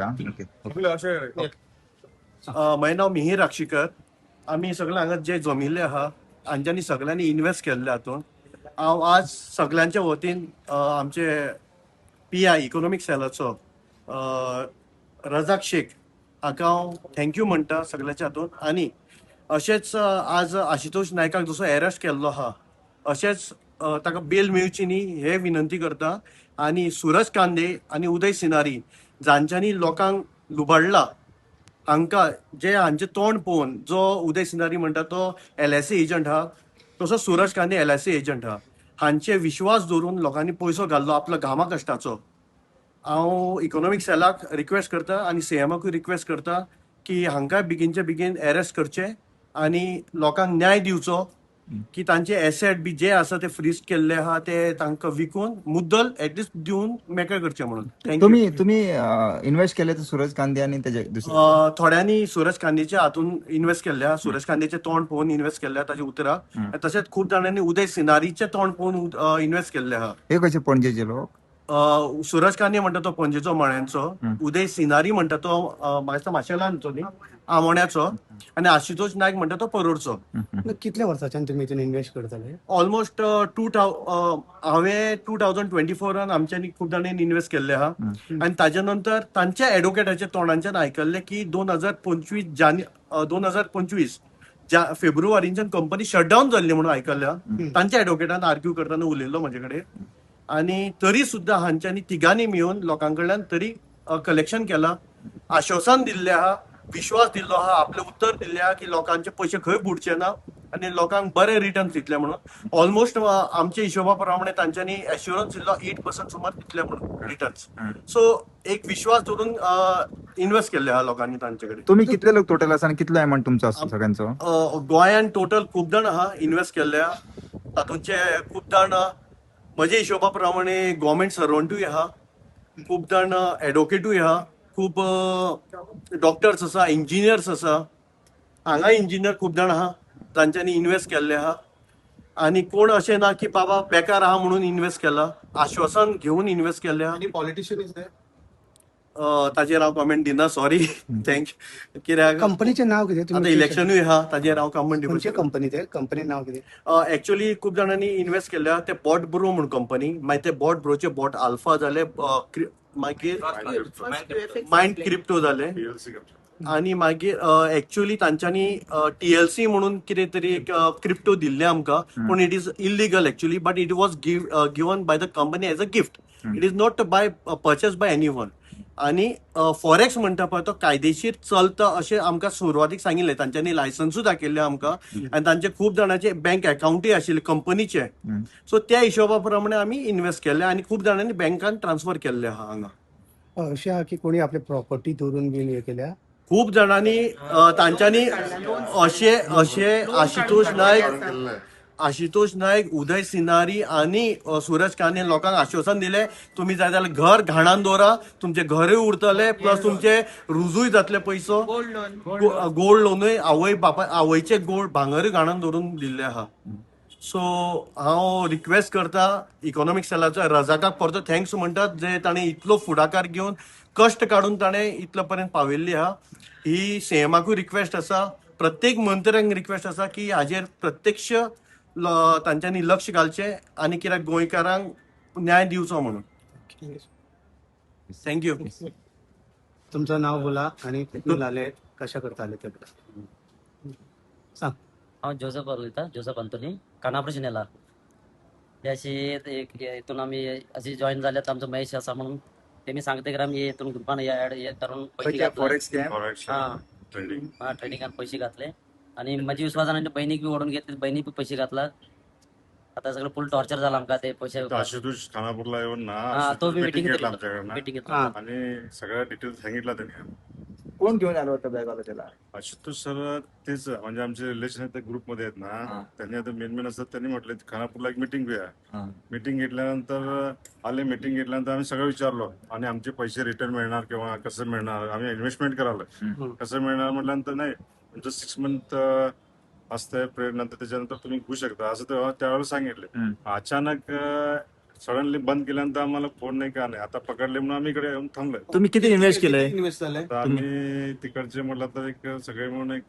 Okay. माझें नाव मिहीर राक्षीकर. आमी सगळे हांगा जे जमिल्ले आहा हांच्यांनी सगळ्यांनी इन्व्हेस्ट केल्ले हातूंत. हांव आज सगळ्यांच्या वतीन आमचे PI इकॉनॉमिक सेलाचो रजाक शेख हाका हांव थँक्यू म्हणटा सगळ्यांच्या हातूंत. आनी अशेंच आज आशुतोष नायकाक जसो अरेस्ट केल्लो आहा अशेंच ताका बेल मेळची न्ही हे विनंती करता. आनी सूरज कांदे आनी उदय सिनारी जांच्यांनी लोकांक लुबाडला हांकां जे हांचे तोंड पळोवन जो उदय सिनारी म्हणटा तो LIC एजंट आहा तसो सूरज कांदे LIC एजंट आहा. हांचे विश्वास दवरून लोकांनी पयसो घाल्लो आपलो घामा कश्टाचो. हांव इकॉनॉमिक सेलाक रिक्वेस्ट करता आनी CMाकूय रिक्वेस्ट करता की हांकां बेगीनचे बेगीन अरेस्ट करचे आनी लोकांक न्याय दिवचो की तांचे एसेट बी जे आसा ते फ्रीज केल्ले आहा ते तांकां विकून मुद्दल एटलिस्ट दिवन मेकळे करचे म्हणून. थँक्यू. तुम्ही इन्व्हेस्ट केले तर सूरज कांदे आणि त्याचे दुसरे थोड्यांनी सूरज कांदेच्या हातून इन्व्हेस्ट केल्ल्या, सूरज कांदेचे तोंड पळोवन इन्व्हेस्ट केल्ल्या ताची उतरां. तशेंच खूब जाणांनी उदय सिनारीचे तोंड पळोवन इन्व्हेस्ट केल्ले आहा. हे कसे पणजेचे लोक? सूरज कांदे म्हणटा तो पणजेचो मळ्यांचो, उदय सिनारी म्हणटा तो म्हाका माशेलांचो न्ही आमोण्याचो, आनी आशुतोष नायक म्हणटा तो परोडचो. कितल्या वर्सांच्यान तुमी हितून इन्व्हेस्ट करताले? ऑलमोस्ट हांवें 2024 आमच्यांनी खूब जाणांनी इन्व्हेस्ट केल्ले आहा. आनी ताजे नंतर तांच्या एडवोकेटाच्या तोंडांच्यान आयकल्लें की 2025 फेब्रुवारीच्यान कंपनी शटडावन जाल्ली म्हणून आयकल्लें. तांच्या एडवोकेटान आर्ग्यू करताना उलयल्लो म्हजे कडेन. आनी तरी सुद्दां हांच्यांनी तिगांनी मेळून लोकां कडल्यान तरी कलेक्शन केलां, आश्वासन दिल्लें आहा, विश्वास दिल्लो आहा, आपलें उत्तर दिल्लें आहा की लोकांचे पयशे खंय बुडचे ना आनी लोकांक बरे रिटर्न्स दितले म्हणून. ऑलमोस्ट आमच्या हिशोबा प्रमाणे तांच्यांनी एश्युरन्स दिल्लो 8% सुमार दितले म्हणून रिटर्न्स. सो एक विश्वास दवरून इन्व्हेस्ट केल्ले आहा लोकांनी तांचे कडेन. तुम्ही कितले लोक टोटल आसा आणि कितलो अमाउंट तुमचो आसा सगळ्यांचो? गोंयान टोटल खूब जाण आहा इन्व्हेस्ट केल्ले आहा. तातूंचे खूब जाण म्हज्या हिशोबा प्रमाणे गव्हर्मेंट सर्वंटूय आहा, खूब जाण एडवोकेटूय आहा, खूब डॉक्टर्स आसा, इंजिनियर्स आसा. हांगा इंजिनियर खूब जाण आहा तांच्यांनी इन्व्हेस्ट केल्ले आहा. आनी कोण अशें ना की बाबा बेकार आहा म्हणून इन्व्हेस्ट केला, आश्वासन घेवन इन्व्हेस्ट केल्ले आहा. आणि पॉलिटिशियन इज देयर? ताजेर हांव कमेंट दिना, सॉरी. थँक्यू. कित्याक कंपनीचे नाव कितें? आतां इलेक्शनूय आहा ताजेर हांव कमेंट खंयचे दिवं. कंपनी ते? कंपनी नाव कितें? एक्चुअली खूब जाणांनी इन्व्हेस्ट केल्या ते बॉट ब्रो म्हणून कंपनी, मागीर ते बॉट ब्रोचे बॉट अल्फा जाले, मागीर मायंड क्रिप्टो जाले, आनी मागीर एक्चुअली तांच्यांनी TLC म्हणून कितें तरी एक क्रिप्टो दिल्ले आमकां, पूण it is illegal actually, but it was given by the company as a gift. It is not purchase by any one. आनी फॉरेक्स म्हणटा पळय तो कायदेशीर चलता अशें आमकां सुरवातीक सांगिल्लें. तांच्यांनी लायसन्सूय दाखयल्लें आमकां आनी तांचे खूब जाणांचे बँक अकाउंटूय आशिल्ले कंपनीचे. सो त्या हिशोबा प्रमाणे आमी इन्व्हेस्ट केल्ले आनी खूब जाणांनी बँकान ट्रान्सफर केल्ले आहा हांगा. अशें आहा की कोणी आपली प्रॉपर्टी दवरून बीन हे केल्या? खूब जाणांनी तांच्यांनी अशे आशुतोष नायक, उदय सिनारी आनी सूरज कांदे लोकांक आश्वासन दिले तुम्ही जाय जाल्यार घर घाणान दवरा, तुमचे घरूय उरतले, प्लस तुमचे रुजूय जातले पयसो. गोल्ड लोनूय आवयचे गोल्ड भांगरूय घाणान दवरून दिल्ले आहा. सो हांव रिक्वेस्ट करता इकॉनॉमिक सेलाचो रजाकाक परतो थँक्स म्हणटात जे ताणें इतलो फुडाकार घेवन कश्ट काडून ताणें इतले पर्यंत पावयल्ली आहा. ही CMाकूय रिक्वेस्ट आसा, प्रत्येक मंत्र्यांक रिक्वेस्ट आसा की हाजेर प्रत्यक्ष तांच्यांनी लक्ष घालचें आनी कित्याक गोंयकारांक न्याय दिवचो म्हणून. थँक्यू. तुमचं नाव बोला आणि कुठून आले, कशा करता आले ते सांग. हांव जोसेफ उलयतां, जोसेफ अंतोनी, खानापूर जिल्ह्याला. हे अशी हितून आमी अशी जॉईन जाल्यात. आमचो महेश आसा म्हणून तेमी सांगता की आमी हितून ग्रुपान हे करून पयशे ट्रेडिंगान पयशे घातले आणि माझी विश्वासान आनी बहिणीक बी ओढून घेतले, बहिणीक बी पयशे घातला. आता सगळं फुल टॉर्चर झालं आमका ते पैसे. आशुतोष खानापूरला येऊन ना तो बी मीटिंग मीटिंग घेतला आमच्याकडनं मीटिंग आणि सगळ्या डिटेल्स सांगितलं त्यांनी. कोण घेऊन आलो होतं बॅगवाला त्याला? आशुतोष सर तेच म्हणजे आमचे रिलेशन आहेत त्या ग्रुपमध्ये आहेत ना, त्यांनी आता मेन असतात. त्यांनी म्हटलं खानापूरला एक मीटिंग घेऊया. मीटिंग घेतल्यानंतर मीटिंग घेतल्यानंतर आम्ही सगळं विचारलो आणि आमचे पैसे रिटर्न मिळणार किंवा कसं मिळणार, आम्ही इन्व्हेस्टमेंट करायला कसं मिळणार म्हटल्यानंतर नाही तुमचं 6 मंथ असतंय पिरियड, नंतर त्याच्यानंतर तुम्ही घेऊ शकता असं त्यावेळेला सांगितलं. अचानक सडनली बंद केल्यानंतर आम्हाला फोन नाही का नाही, आता पकडले म्हणून आम्ही इकडे येऊन थांबलोय. तुम्ही किती इन्व्हेस्ट केलंय? इन्व्हेस्ट झालंय तर आम्ही तिकडचे म्हटलं तर एक सगळे म्हणून एक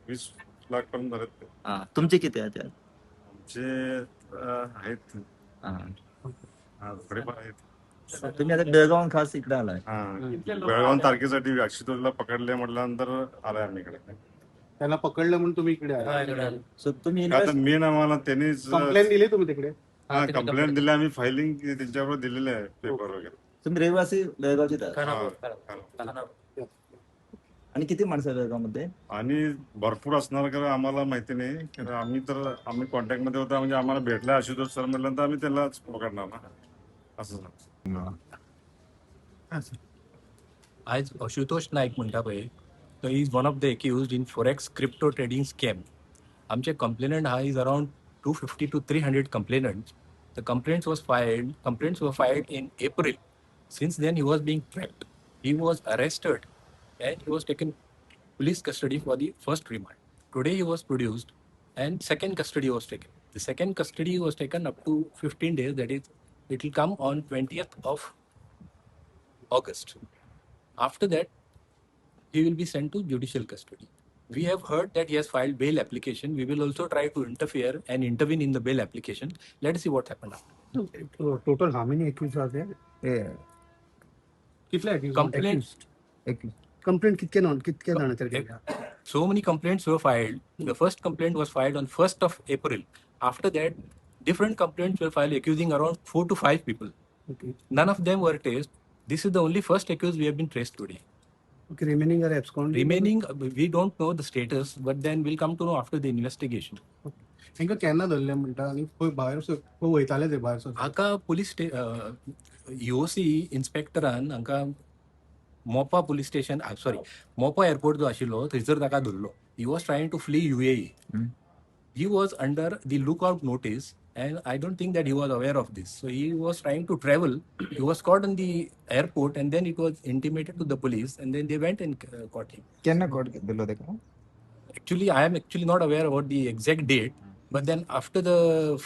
20 लाख पर्यंत झालेत. हा, तुमचे किती आहेत त्यात? आमचे आहेत हा. थोडेफार आहेत. तुम्ही आता बेळगाव खास इकडे आलाय. बेळगाव तारखेसाठी आशुतोषला पकडले म्हटल्यानंतर आलाय आम्ही इकडे. त्याला पकडलं म्हणून तुम्ही इकडे आला. सो तुम्ही आता इन्व्हेस्ट मेन आम्हाला त्यांनीच कंप्लेंट दिली तुम्ही तिकडे? कंप्लेंट दिली, आम्ही फायलिंग त्यांच्यावर दिलेले आहे पेपर वगैरे. तुम्ही रहिवासी बेळगावचे आहेत? हा. आणि किती माणसं आहेत बेळगावमध्ये? आणि भरपूर असणार कारण आम्हाला माहिती नाही, कारण आम्ही कॉन्टॅक्ट मध्ये होता, म्हणजे आम्हाला भेटला आशुतोष सर म्हटल्यानंतर आम्ही त्यालाच पकडणार ना, असं झालं. आज आशुतोष नाईक म्हणटा पळय तो is one of the accused in forex crypto trading scam. आमचे कंप्लेनंट हा is around 250 to 300 complainants. The complaints were filed in April. Since then he was being tracked. He was arrested and he was taken police custody for the first remand. Today he was produced and second custody was taken. The second custody was taken up to 15 days, that is it will come on 20th of August. After that, he will be sent to judicial custody. We have heard that he has filed bail application. We will also try to interfere and intervene in the bail application. Let us see what happens after. Total how many accused are there? हे कितले accuse? Complaints. एक complaint कितके जाणांचेर केल्या? So many complaints were filed. The first complaint was filed on 1st of April. After that, different complaints were filed accusing around 4 to 5 people. Okay. None of them were traced. This is the only first accused we have been traced today. Okay, remaining are absconding. Remaining, we don't know the status, but then we'll come to know after the investigation. हांकां केन्ना धरले म्हणटा आनी खंय भायर वयताले ते भायर? हाका पुलीस EOC इन्स्पेक्टरान हांकां मोपा पुलीस स्टेशन मोपा एअरपोर्ट जो आशिल्लो थंयसर ताका धरलो. He was trying to flee UAE. He was under the lookout notice and I don't think that he was aware of this. So he was trying to travel. He was caught in the airport and then it was intimated to the police and then they went and caught him. केन्ना court दिलो तेका? Actually, I am actually not aware about the exact date, but then after the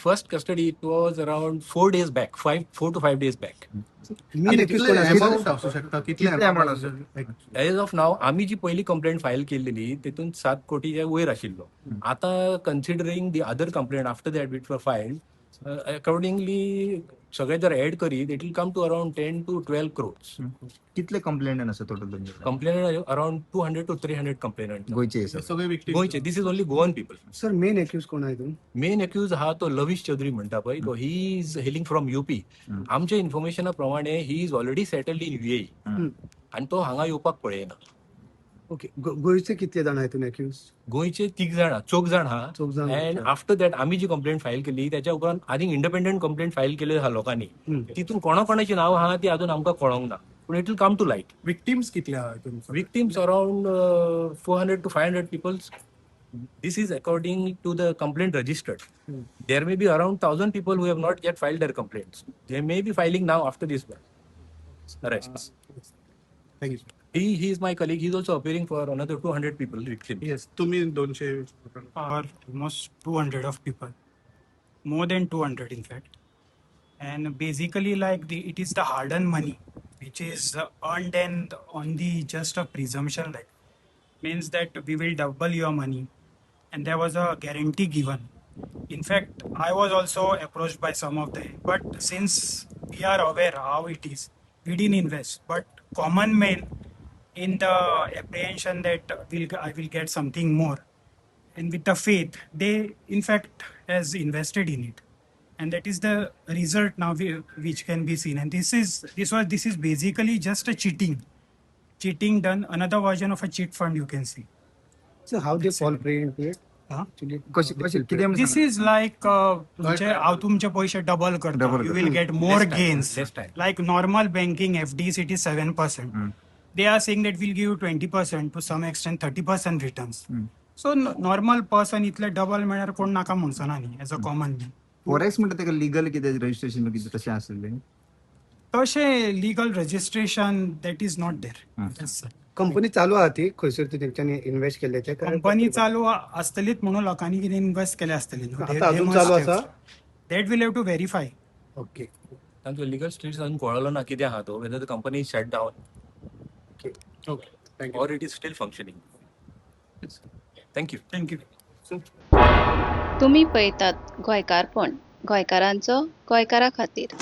first custody, it was around 4 days back, 4 to 5 days back. Main accuse कोण amount असू शकता? कितले amount असू? As of now, आम्ही जी पहिली complaint file केलेली तिथून 7 कोटीच्या वयर आशिल्लो. आता considering the other complaint after that which were filed, accordingly सगळे जर ऍड करीत it will come to around 10 to 12 crores. कितले कंप्लेंट आसा टोटल तुमचे? कंप्लेनंट अराउंड 200 to 300 कंप्लेनंट गोयचे हे सगळे? सगळे विक्टिम गोयचे. This is only Goan people. Sir main accuse कोण आहे तुम्ही? मेन एक्यूज हा तो लविश चौधरी म्हणटा पळय तो he is hailing from UP. आमच्या इन्फॉर्मेशना प्रमाणे he is already settled in UAE आणि तो हांगा येवपाक पळयना. ओके, गोयचे कितले जाण आहेत तुम्ही एक्युज? गोयचे 3 जाण 4 जाण हा. चौग जाण. अँड आफ्टर दॅट आम्ही जी कंप्लेंट फाईल केली त्याच्या उपरांत आनीक इंडिपेंडंट कंप्लेंट फाईल केली हा लोकांनी. तितून कोणाची नाव आहा ती अजून आमकां कळोंक ना, पूण it will come to light. Victims कितले आहात तुमचे? Victims around 400 to 500 people. This is according to the complaint registered. There may be around 1,000 people who have not yet filed their complaints. They may be filing now after this arrests. Thank you. He is my colleague. He is also appearing for another 200 people victims. Yes, तुम्ही 200 are almost 200 of people, more than 200 in fact. And basically it is the hard-earned money which is earned and on the just a presumption, like means that we will double your money, and there was a guarantee given. In fact, I was also approached by some of them, but since we are aware how it is, we didn't invest. But common man, in the apprehension that I will get something more, and with the faith, they in fact has invested in it, and that is the result now which can be seen. And this is basically just a cheating done, another version of a cheat fund, you can see. So how they fall prey into it? Actually, कशी किती this is like तुमचे पैसे double करता, Double you will get more Less time, gains. less time. Like normal banking FDs, it is 7%. They are saying that we'll give you 20%, to some extent 30% returns. So normal person इतले double मिळणार कोण नाका म्हणसो ना न्ही, as a common man. Forex म्हणटा तेका legal कितें registration कितें तशें आसलें? तशें legal registration that is not there. Company चालू आहा ती खंयसर ती तेंच्यांनी इन्व्हेस्ट केले ते? कंपनी चालू आसतलीच म्हणून लोकांनी कितें इन्व्हेस्ट केले आसतले. आता अजून चालू आसा? That will have to verify. Okay. तांकां लिगल स्टेटस अजून कळलो ना कितें आहा तो, whether the company is shut down okay thank you or it is still functioning. Yes. Thank you. Thank you. तुम्ही पळयतात गोंयकारपण, गोंयकारांचो गोंयकारा खातीर.